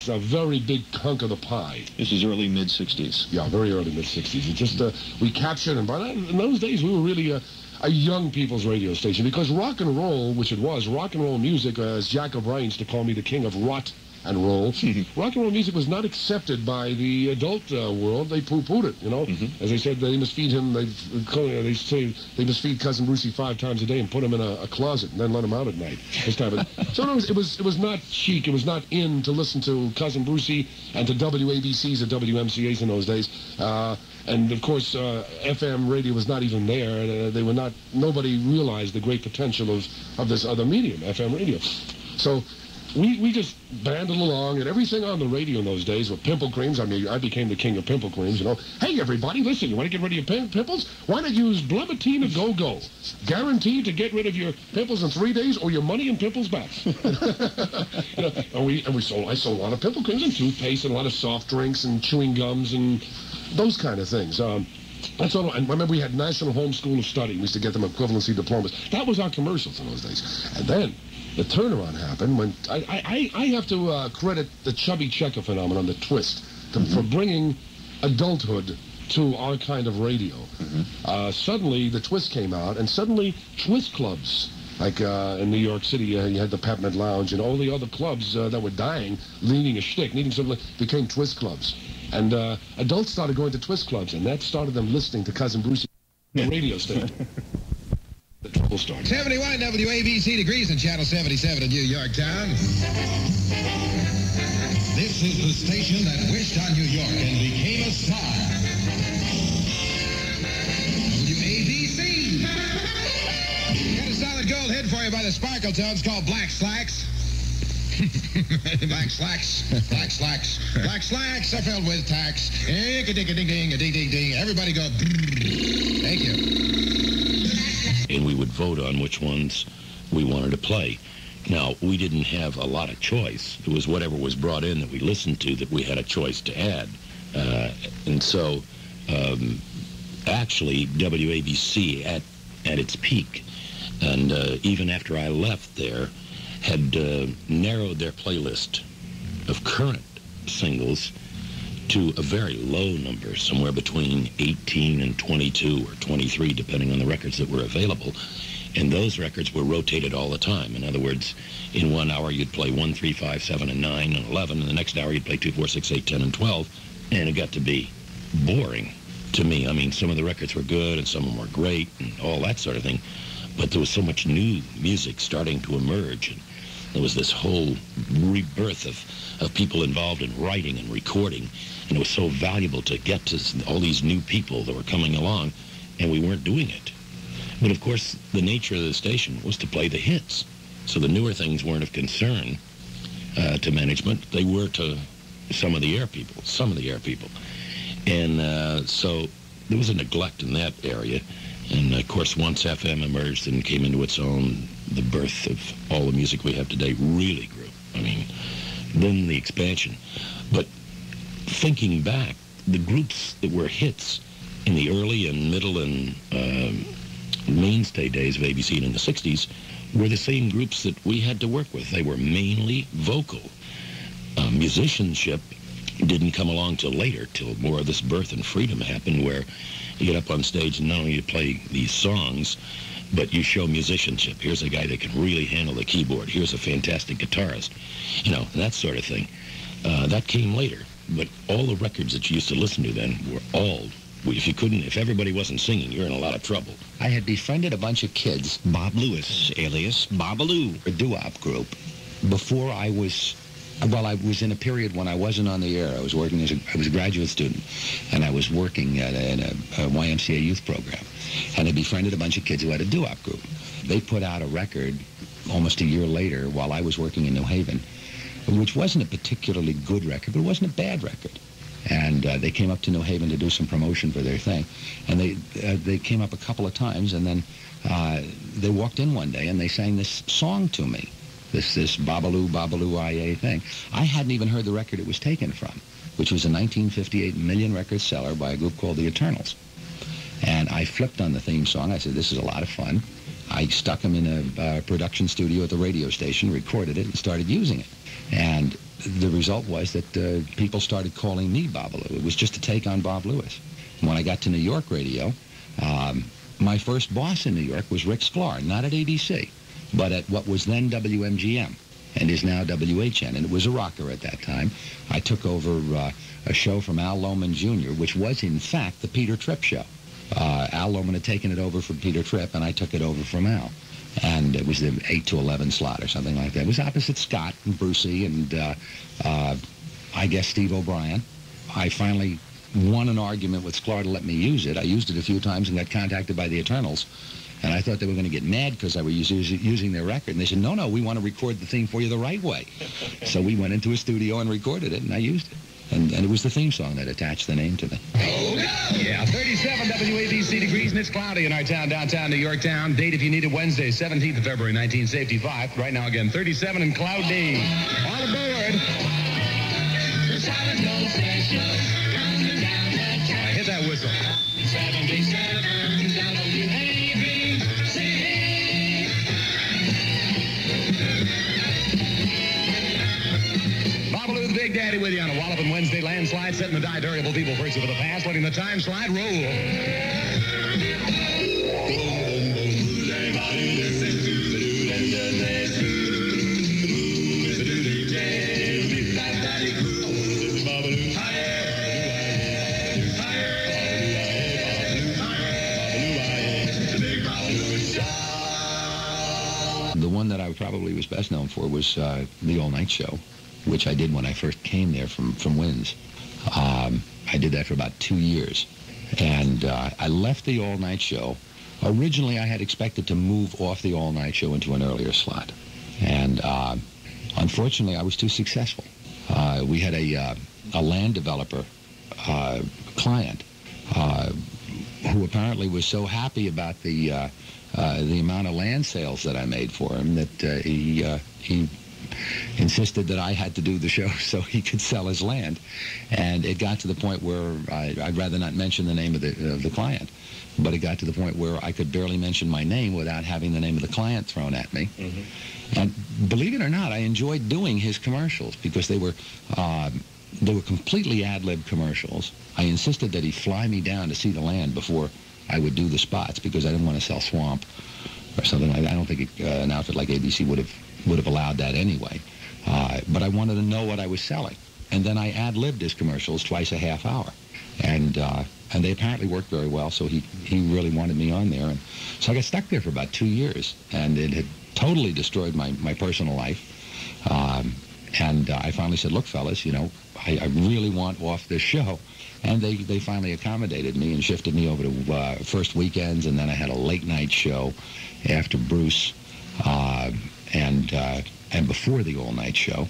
was a very big hunk of the pie. This is early mid-'60s. Yeah, very early mid-'60s. It just, we captured, and in those days we were really a young people's radio station, because rock and roll, which it was, rock and roll music, as Jack O'Brien used to call me, the king of rot and roll, rock and roll music was not accepted by the adult world. They poo-pooed it, you know. As they said, they must feed him, they say they must feed Cousin Brucey 5 times a day and put him in a closet and then let him out at night. So no, it was not chic, it was not in to listen to Cousin Brucey and to WABCs or WMCAs in those days. And of course, FM radio was not even there. They were not. Nobody realized the great potential of this other medium, FM radio. So we just banded along, and everything on the radio in those days were pimple creams. I mean, I became the king of pimple creams, you know. Hey, everybody, listen, you want to get rid of your pimples? Why not use Blematine Go-Go? Guaranteed to get rid of your pimples in 3 days, or your money and pimples back. You know, I sold a lot of pimple creams and toothpaste and a lot of soft drinks and chewing gums and those kind of things. That's all. And remember, we had National Home School of Study. We used to get them equivalency diplomas. That was our commercials in those days. And then the turnaround happened when I have to credit the Chubby Checker phenomenon, the twist, for bringing adulthood to our kind of radio. Suddenly, the twist came out, and suddenly twist clubs, like in New York City, you had the Peppermint Lounge, and all the other clubs that were dying, needing a shtick, needing something, became twist clubs. And adults started going to twist clubs, and that started them listening to Cousin Brucey, the radio station. The trouble started. 71 WABC degrees in Channel 77 in New York Town. This is the station that wished on New York and became a star. WABC. Got a solid gold hit for you by the Sparkle Tones called Black Slacks. Black slacks, black slacks, black slacks are filled with tacks. Ding-a-ding-a-ding-ding-a-ding-ding-ding. Everybody go. Thank you. And we would vote on which ones we wanted to play. Now, we didn't have a lot of choice. It was whatever was brought in that we listened to that we had a choice to add. And so, actually, WABC at its peak, and even after I left there, had narrowed their playlist of current singles to a very low number, somewhere between 18 and 22 or 23, depending on the records that were available. And those records were rotated all the time. In other words, in 1 hour you'd play 1, 3, 5, 7, and 9, and 11, and the next hour you'd play 2, 4, 6, 8, 10, and 12, and it got to be boring to me. I mean, some of the records were good, and some of them were great, and all that sort of thing, but there was so much new music starting to emerge, and there was this whole rebirth of people involved in writing and recording, and it was so valuable to get to all these new people that were coming along, and we weren't doing it. But of course, the nature of the station was to play the hits, so the newer things weren't of concern to management. They were to some of the air people, and so there was a neglect in that area. And of course, once FM emerged and came into its own, the birth of all the music we have today really grew. I mean, then the expansion. But thinking back, the groups that were hits in the early and middle and mainstay days of ABC in the 60s were the same groups that we had to work with. They were mainly vocal. Musicianship didn't come along till later, till more of this birth and freedom happened, where you get up on stage and not only you play these songs, but you show musicianship. Here's a guy that can really handle the keyboard. Here's a fantastic guitarist. You know, that sort of thing. That came later. But all the records that you used to listen to then were all, if everybody wasn't singing, you're in a lot of trouble. I had befriended a bunch of kids, Bob Lewis, alias Babaloo, a doo-wop group, before I was in a period when I wasn't on the air. I was working I was a graduate student, and I was working at a YMCA youth program. And I befriended a bunch of kids who had a doo-wop group. They put out a record almost a year later while I was working in New Haven, which wasn't a particularly good record, but it wasn't a bad record. And they came up to New Haven to do some promotion for their thing. And they came up a couple of times, and then they walked in one day and they sang this song to me. This Babaloo, Babaloo, I-A thing. I hadn't even heard the record it was taken from, which was a 1958 million record seller by a group called the Eternals. And I flipped on the theme song. I said, this is a lot of fun. I stuck them in a production studio at the radio station, recorded it, and started using it. And the result was that people started calling me Babalu. It was just a take on Bob Lewis. When I got to New York radio, my first boss in New York was Rick Sklar, not at ABC, but at what was then WMGM and is now WHN, and it was a rocker at that time. I took over a show from Al Lohman Jr., which was, in fact, the Peter Tripp show. Al Lohman had taken it over from Peter Tripp, and I took it over from Al. And it was the 8 to 11 slot or something like that. It was opposite Scott and Brucey and, I guess, Steve O'Brien. I finally won an argument with Sklar to let me use it. I used it a few times and got contacted by the Eternals. And I thought they were going to get mad because I was using their record. And they said, no, we want to record the theme for you the right way. So we went into a studio and recorded it, and I used it. And it was the theme song that attached the name to me. Yeah, 37 WABC degrees, and it's cloudy in our town, downtown New York town. Date, if you need it, Wednesday, 17th of February, 1965. Right now, again, 37 and cloudy. All aboard. Hit that whistle. 77 WABC. Babalu, the Big Daddy, with you on a Wallopin' Wednesday landslide, setting the die durable people first for the past, letting the time slide roll. The one that I probably was best known for was the All Night Show, which I did when I first came there from Winds. I did that for about 2 years. And I left the All Night Show. Originally, I had expected to move off the All Night Show into an earlier slot. And unfortunately, I was too successful. We had a land developer client who apparently was so happy about the amount of land sales that I made for him that he insisted that I had to do the show so he could sell his land. And it got to the point where I'd rather not mention the name of the client, but it got to the point where I could barely mention my name without having the name of the client thrown at me. Mm-hmm. And believe it or not, I enjoyed doing his commercials because they were completely ad-lib commercials. I insisted that he fly me down to see the land before I would do the spots because I didn't want to sell swamp or something like that. I don't think an outfit like ABC would have allowed that anyway. But I wanted to know what I was selling. And then I ad-libbed his commercials twice a half hour. And they apparently worked very well, so he really wanted me on there. And so I got stuck there for about 2 years, and it had totally destroyed my personal life. And I finally said, look, fellas, I really want off this show. And they finally accommodated me and shifted me over to first weekends, and then I had a late-night show after Bruce and before the all-night show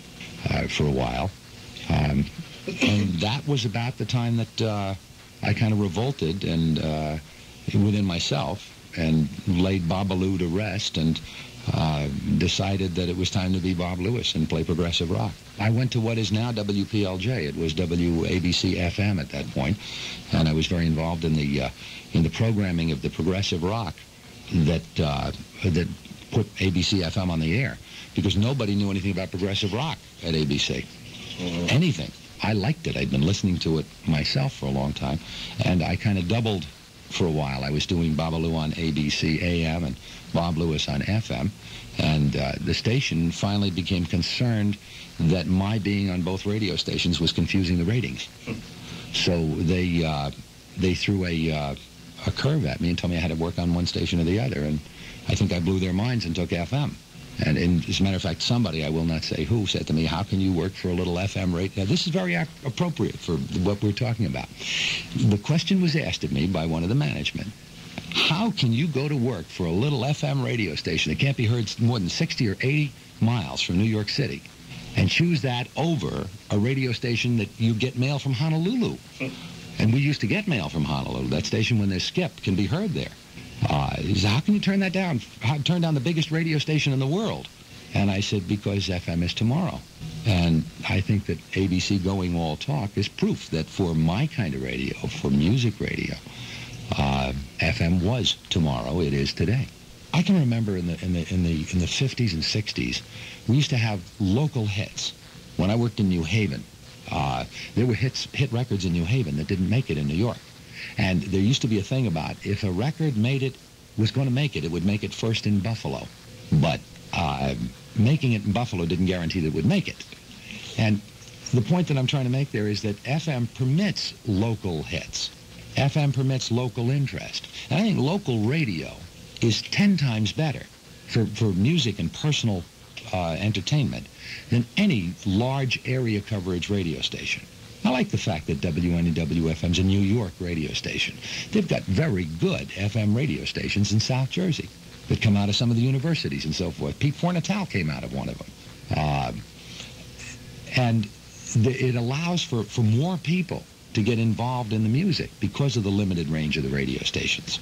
for a while. And that was about the time that I kind of revolted and within myself and laid Babalu to rest and decided that it was time to be Bob Lewis and play progressive rock. I went to what is now WPLJ. It was WABC FM at that point, and I was very involved in the programming of the progressive rock that put ABC FM on the air, because nobody knew anything about progressive rock at ABC. Anything. I liked it. I'd been listening to it myself for a long time, and I kind of doubled for a while. I was doing Babalu on ABC AM and Bob Lewis on FM, and the station finally became concerned that my being on both radio stations was confusing the ratings. So they threw a curve at me and told me I had to work on one station or the other, and I think I blew their minds and took FM. And as a matter of fact, somebody, I will not say who, said to me, how can you work for a little FM rate? Now, this is very appropriate for what we're talking about. The question was asked of me by one of the management. How can you go to work for a little FM radio station that can't be heard more than 60 or 80 miles from New York City and choose that over a radio station that you get mail from Honolulu? And we used to get mail from Honolulu. That station, when they're skipped, can be heard there. He said, how can you turn that down? Turn down the biggest radio station in the world? And I said, because FM is tomorrow. And I think that ABC going all talk is proof that for my kind of radio, for music radio, FM was tomorrow. It is today. I can remember in the 50s and 60s, we used to have local hits. When I worked in New Haven, there were hit records in New Haven that didn't make it in New York. And there used to be a thing about if a record was going to make it, it would make it first in Buffalo. But making it in Buffalo didn't guarantee that it would make it. And the point that I'm trying to make there is that FM permits local hits. FM permits local interest. And I think local radio is 10 times better for music and personal entertainment than any large area coverage radio station. I like the fact that WNEW FM's a New York radio station. They've got very good FM radio stations in South Jersey that come out of some of the universities and so forth. Pete Fornatal came out of one of them. It allows for more people to get involved in the music because of the limited range of the radio stations.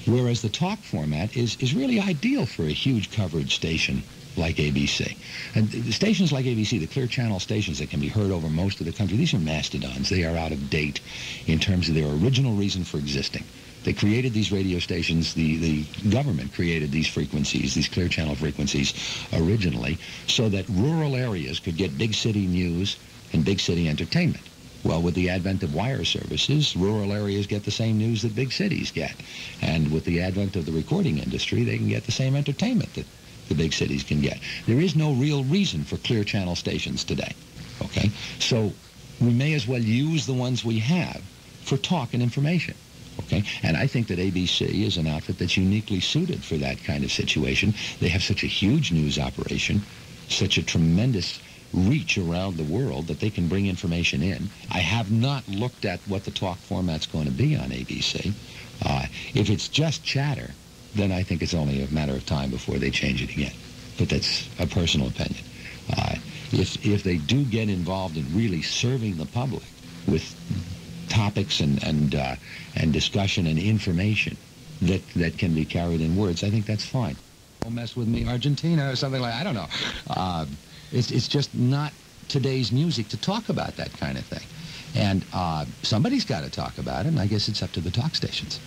Whereas the talk format is really ideal for a huge coverage station like ABC. And the stations like ABC, the clear channel stations that can be heard over most of the country, these are mastodons. They are out of date in terms of their original reason for existing. They created these radio stations, the government created these frequencies, these clear channel frequencies originally, so that rural areas could get big city news and big city entertainment. Well, with the advent of wire services, rural areas get the same news that big cities get. And with the advent of the recording industry, they can get the same entertainment that the big cities can get. There is no real reason for clear channel stations today, okay? So we may as well use the ones we have for talk and information, okay? And I think that ABC is an outfit that's uniquely suited for that kind of situation. They have such a huge news operation, such a tremendous reach around the world that they can bring information in. I have not looked at what the talk format's going to be on ABC. If it's just chatter, then I think it's only a matter of time before they change it again. But that's a personal opinion. If they do get involved in really serving the public with topics and discussion and information that can be carried in words, I think that's fine. Don't mess with me, Argentina, or something like, I don't know. It's just not today's music to talk about that kind of thing. And somebody's got to talk about it, and I guess it's up to the talk stations.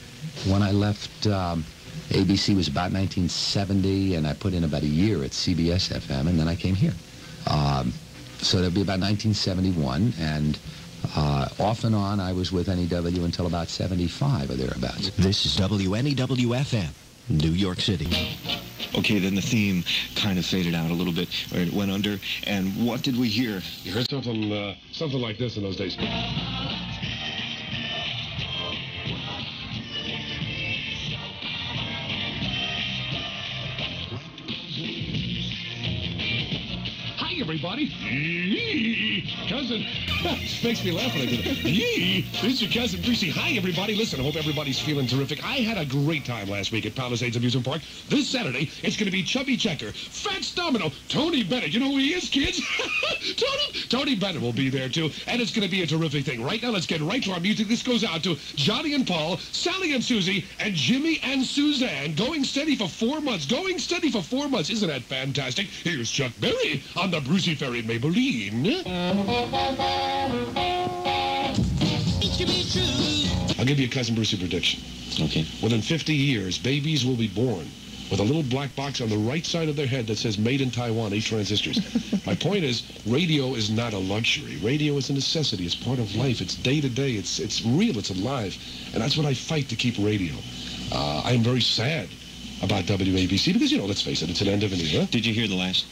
When I left ABC was about 1970, and I put in about a year at CBS FM, and then I came here. So that'd be about 1971, and off and on I was with NEW until about 75 or thereabouts. This is WNEW FM, New York City. Okay, then the theme kind of faded out a little bit, or it went under, and what did we hear? You heard something like this in those days. Hi, everybody. Cousin. Makes me laugh when I do that. This is your cousin Greasy. Hi, everybody. Listen, I hope everybody's feeling terrific. I had a great time last week at Palisades Amusement Park. This Saturday, it's going to be Chubby Checker, Fats Domino, Tony Bennett. You know who he is, kids? Tony Bennett will be there, too. And it's going to be a terrific thing. Right now, let's get right to our music. This goes out to Johnny and Paul, Sally and Susie, and Jimmy and Suzanne. Going steady for 4 months. Going steady for 4 months. Isn't that fantastic? Here's Chuck Berry on the Brucey Ferry Maybelline. I'll give you a Cousin Brucey prediction. Okay. Within 50 years, babies will be born with a little black box on the right side of their head that says Made in Taiwan, 8 transistors. My point is, radio is not a luxury. Radio is a necessity. It's part of life. It's day to day. It's real. It's alive. And that's what I fight to keep radio. I am very sad about WABC because, you know, let's face it, it's an end of an era. Did you hear the last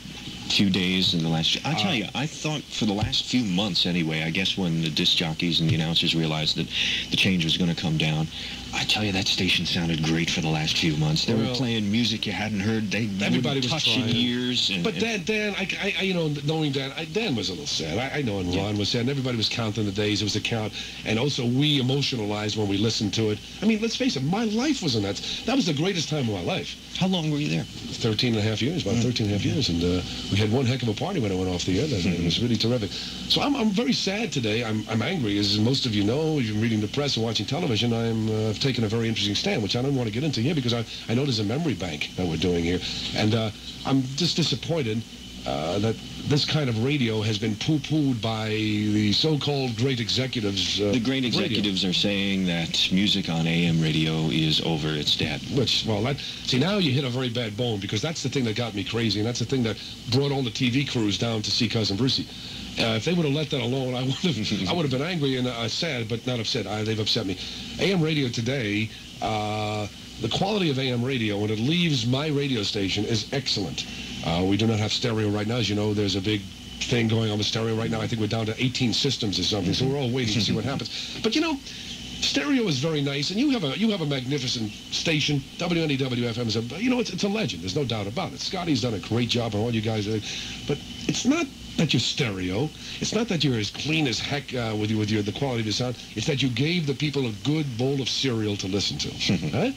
few days and the last... I tell you, I thought for the last few months anyway, I guess when the disc jockeys and the announcers realized that the change was going to come down, I tell you, that station sounded great for the last few months. They were playing music you hadn't heard. Everybody was touched in years. But Dan, you know, knowing Dan, Dan was a little sad. I know, and Ron was sad, and everybody was counting the days. It was a count. And also, we emotionalized when we listened to it. I mean, let's face it, my life was in that. That was the greatest time of my life. How long were you there? 13 and a half years, about 13 and a half years. And we had one heck of a party when I went off the air. It was really terrific. So I'm very sad today. I'm angry. As most of you know, you're reading the press and watching television, I've taken a very interesting stand, which I don't want to get into here because I know there's a memory bank that we're doing here. And I'm just disappointed that this kind of radio has been poo-pooed by the so-called great executives. The great executives are saying that music on AM radio is over. It's dead. Which, well, see, now you hit a very bad bone, because that's the thing that got me crazy, and that's the thing that brought all the TV crews down to see Cousin Brucey. If they would have let that alone, I would have been angry and sad, but not upset. They've upset me. AM radio today, the quality of AM radio, when it leaves my radio station, is excellent. We do not have stereo right now. As you know, there's a big thing going on with stereo right now. I think we're down to 18 systems or something, so we're all waiting to see what happens. But, you know, stereo is very nice, and you have a magnificent station. WNEW FM is it's a legend. There's no doubt about it. Scotty's done a great job, and all you guys are. But it's not that you're stereo. It's not that you're as clean as heck with the quality of your sound. It's that you gave the people a good bowl of cereal to listen to. Huh?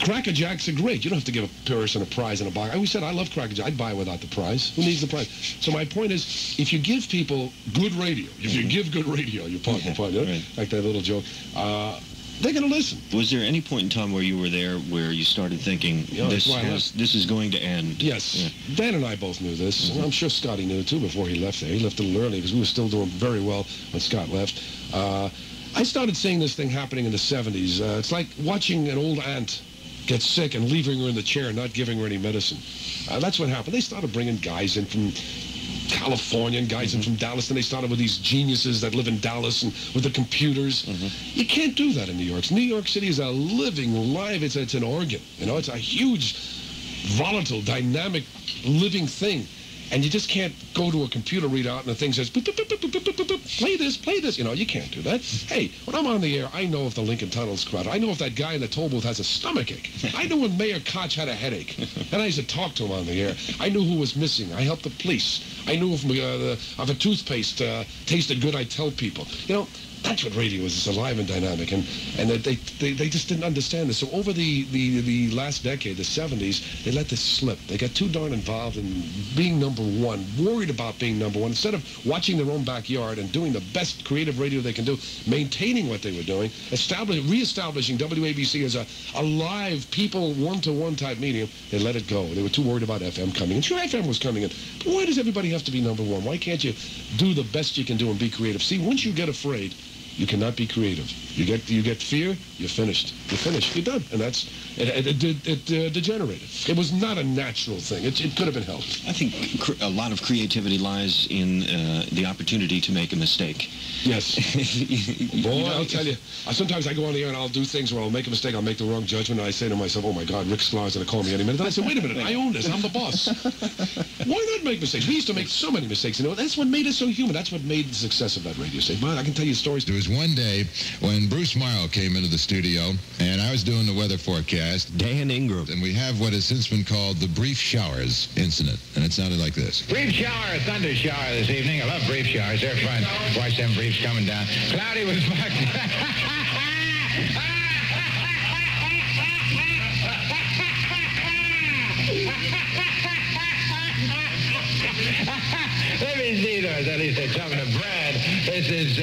Cracker Jacks are great. You don't have to give a person a prize in a box. I always said I love Cracker Jacks. I'd buy without the prize. Who needs the prize? So my point is, if you give people good radio, if you give good radio, you pardon the pun, right? Like that little joke, they're going to listen. Was there any point in time where you were there where you started thinking, this is going to end? Yes. Yeah. Dan and I both knew this. And I'm sure Scotty knew, too, before he left there. He left a little early because we were still doing very well when Scott left. I started seeing this thing happening in the 70s. It's like watching an old aunt get sick and leaving her in the chair and not giving her any medicine. That's what happened. They started bringing guys in from California and guys in from Dallas, and they started with these geniuses that live in Dallas and with the computers. You can't do that in New York. New York City is a living, live, it's an organ. You know, it's a huge, volatile, dynamic, living thing. And you just can't go to a computer readout and the thing says, boop, boop, boop, boop, boop, boop, boop, play this, play this. You know, you can't do that. Hey, when I'm on the air, I know if the Lincoln Tunnel's crowded. I know if that guy in the toll booth has a stomachache. I knew when Mayor Koch had a headache. And I used to talk to him on the air. I knew who was missing. I helped the police. I knew if a toothpaste tasted good, I'd tell people. You know, that's what radio is. It's alive and dynamic, and they just didn't understand this. So over the last decade, the 70s, they let this slip. They got too darn involved in being number one, worried about being number one. Instead of watching their own backyard and doing the best creative radio they can do, maintaining what they were doing, reestablishing WABC as a live, people, one-to-one type medium, they let it go. They were too worried about FM coming in. Sure, FM was coming in. But why does everybody have to be number one? Why can't you do the best you can do and be creative? See, once you get afraid, you cannot be creative. You get fear, you're finished. You're finished. You're done. And that's it degenerated. It was not a natural thing. It could have been helped. I think a lot of creativity lies in the opportunity to make a mistake. Yes. Boy, I'll tell you. Sometimes I go on the air and I'll do things where I'll make a mistake, I'll make the wrong judgment, and I say to myself, oh my God, Rick Sklar's going to call me any minute. Then I say, wait a minute, I own this. I'm the boss. Why not make mistakes? We used to make so many mistakes. You know, that's what made us so human. That's what made the success of that radio station. But I can tell you stories. There was one day when Bruce Morrow came into the studio, and I was doing the weather forecast. Dan Ingram. And we have what has since been called the brief showers incident, and it sounded like this. Brief shower, thunder shower this evening. I love brief showers. They're fun. Watch them briefs coming down. Cloudy with fuck. Let me see those. At least they're something of bread. This is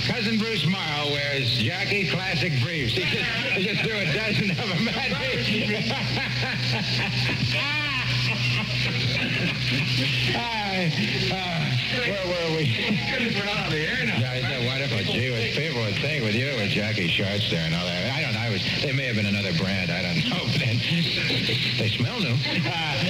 Cousin Bruce Morrow wears Jackie Classic briefs. He just threw a dozen of them at me. Where were we? We're not on the air now. Yeah, isn't it wonderful? Gee, what people would think with you with Jackie shorts there and all that. I don't know. They may have been another brand. I don't know. But they smell new.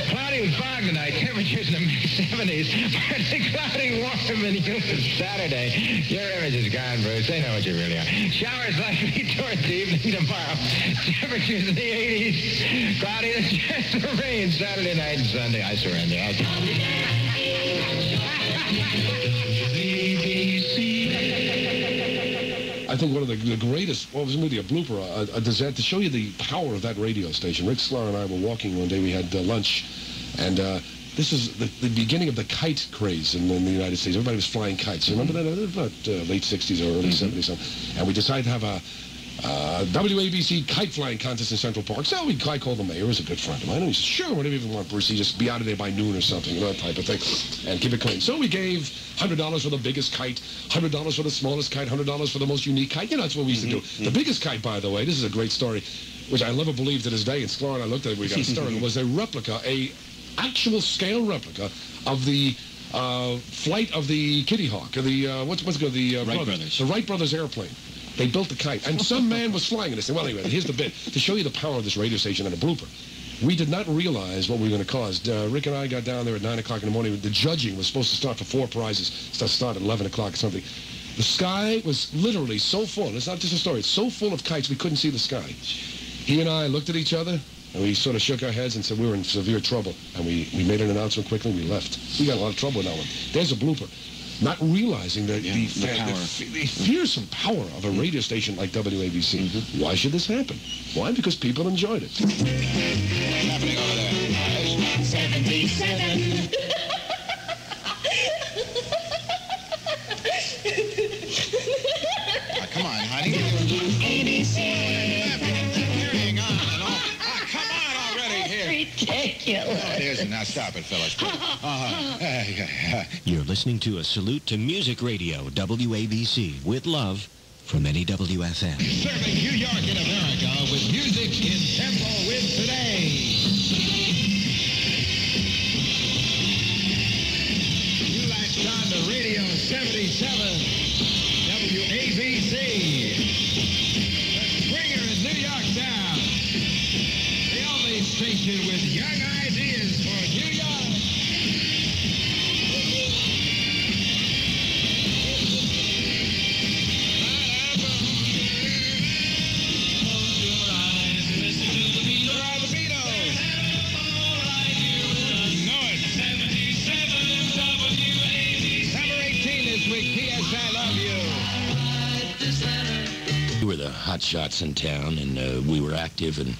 Cloudy with fog tonight. Temperatures in the mid-70s. Partly cloudy, warm, and humid Saturday. Your image is gone, Bruce. They know what you really are. Showers likely towards the evening tomorrow. Temperatures in the 80s. Cloudy and a chance of rain Saturday night and Sunday. I surrender. I think one of the greatest, well, it was maybe a blooper, a disaster, to show you the power of that radio station. Rick Sklar and I were walking one day. We had lunch, and this is the beginning of the kite craze in the United States. Everybody was flying kites. You remember that? About late 60s or early 70s. And we decided to have a WABC kite flying contest in Central Park. So I called the mayor. He was a good friend of mine. And he said, sure, whatever you want, Brucey, just be out of there by noon or something, you know, that type of thing, and keep it clean. So we gave $100 for the biggest kite, $100 for the smallest kite, $100 for the most unique kite. You know, that's what we used to do. The biggest kite, by the way, this is a great story, which I never believed to this day, and Sklar and I looked at it, we got started, was a replica, actual scale replica of the flight of the Kitty Hawk, or the, what's it called, the Wright brothers. The Wright brothers airplane. They built the kite, and some man was flying it. I said, well, anyway, here's the bit. To show you the power of this radio station and a blooper. We did not realize what we were going to cause. Rick and I got down there at 9 o'clock in the morning. The judging was supposed to start for 4 prizes. Start at 11 o'clock or something. The sky was literally so full. It's not just a story. It's so full of kites we couldn't see the sky. He and I looked at each other, and we sort of shook our heads and said we were in severe trouble. And we made an announcement quickly, and we left. We got a lot of trouble with that one. There's a blooper. Not realizing the fearsome power of a radio station like WABC. Mm-hmm. Why should this happen? Why? Because people enjoyed it. What's happening over there? 77. Come on, honey. 87. Hang on and all. Come on already here. Ridiculous. Now stop it, fellas. You're listening to a salute to music radio, WABC, with love from NEWFM. Serving New York and America with music in tempo with today. You latched on to Radio 77, WABC. The Springer in New York town. The only station with young ideas for New York. We were the hot shots in town, and we were active, and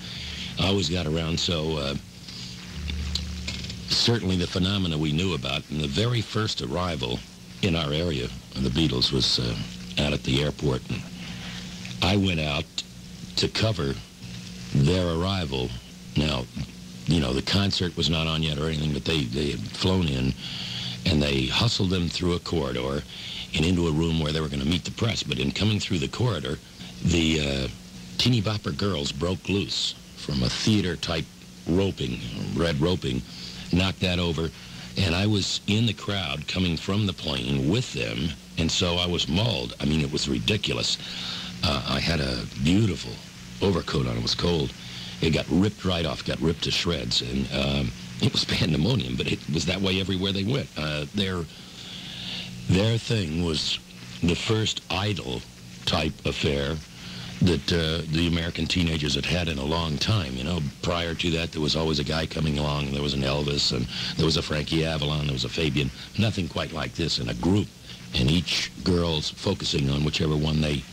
I always got around, so certainly the phenomena we knew about. And the very first arrival in our area of the Beatles was out at the airport, and I went out to cover their arrival. Now, you know, the concert was not on yet or anything, but they had flown in, and they hustled them through a corridor and into a room where they were going to meet the press. But in coming through the corridor, the teeny bopper girls broke loose from a theater-type roping, red roping, knocked that over, and I was in the crowd coming from the plane with them, and so I was mauled. I mean, it was ridiculous. I had a beautiful overcoat on. It was cold. It got ripped right off, got ripped to shreds, and it was pandemonium, but it was that way everywhere they went. Their thing was the first idol-type affair that the American teenagers had had in a long time. You know, prior to that, there was always a guy coming along. There was an Elvis, and there was a Frankie Avalon, there was a Fabian. Nothing quite like this in a group, and each girl's focusing on whichever one they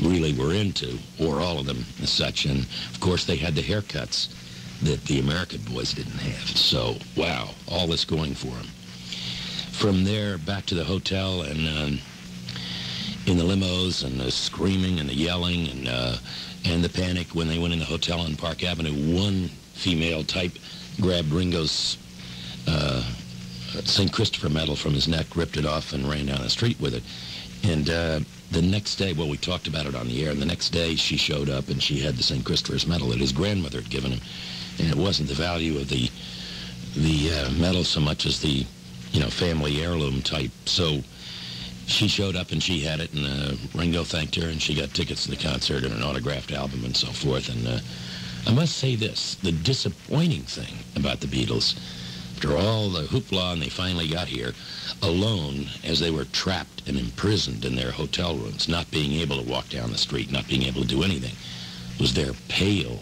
really were into, or all of them as such. And, of course, they had the haircuts that the American boys didn't have. So, wow, all this going for them. From there, back to the hotel, and in the limos, and the screaming and the yelling and the panic when they went in the hotel on Park Avenue. One female type grabbed Ringo's St. Christopher medal from his neck, ripped it off, and ran down the street with it. And the next day, well, we talked about it on the air, and the next day she showed up, and she had the St. Christopher's medal that his grandmother had given him. And it wasn't the value of the medal so much as the, you know, family heirloom type. So she showed up and she had it, and Ringo thanked her, and she got tickets to the concert and an autographed album and so forth. And I must say this, the disappointing thing about the Beatles, after all the hoopla and they finally got here, alone as they were trapped and imprisoned in their hotel rooms, not being able to walk down the street, not being able to do anything, was their pale,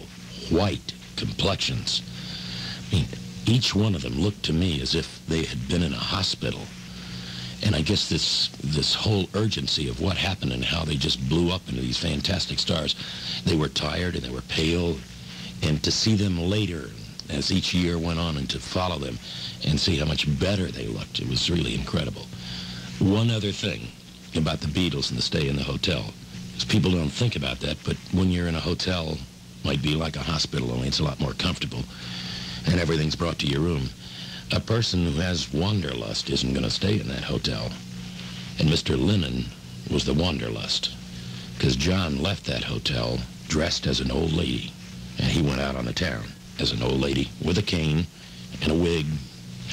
white complexions. I mean, each one of them looked to me as if they had been in a hospital. And I guess this whole urgency of what happened and how they just blew up into these fantastic stars, they were tired and they were pale. And to see them later, as each year went on, and to follow them and see how much better they looked, it was really incredible. One other thing about the Beatles and the stay in the hotel, because people don't think about that, but when you're in a hotel, it might be like a hospital, only it's a lot more comfortable, and everything's brought to your room. A person who has wanderlust isn't going to stay in that hotel. And Mr. Lennon was the wanderlust, because John left that hotel dressed as an old lady, and he went out on the town as an old lady with a cane and a wig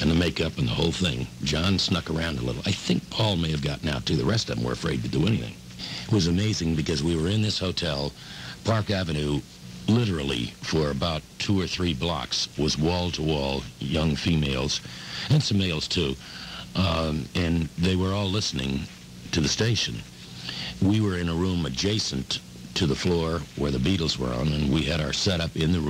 and the makeup and the whole thing. John snuck around a little. I think Paul may have gotten out, too. The rest of them were afraid to do anything. It was amazing because we were in this hotel, Park Avenue, literally for about 2 or 3 blocks was wall-to-wall young females, and some males, too. And they were all listening to the station. We were in a room adjacent to the floor where the Beatles were on, and we had our setup in the room.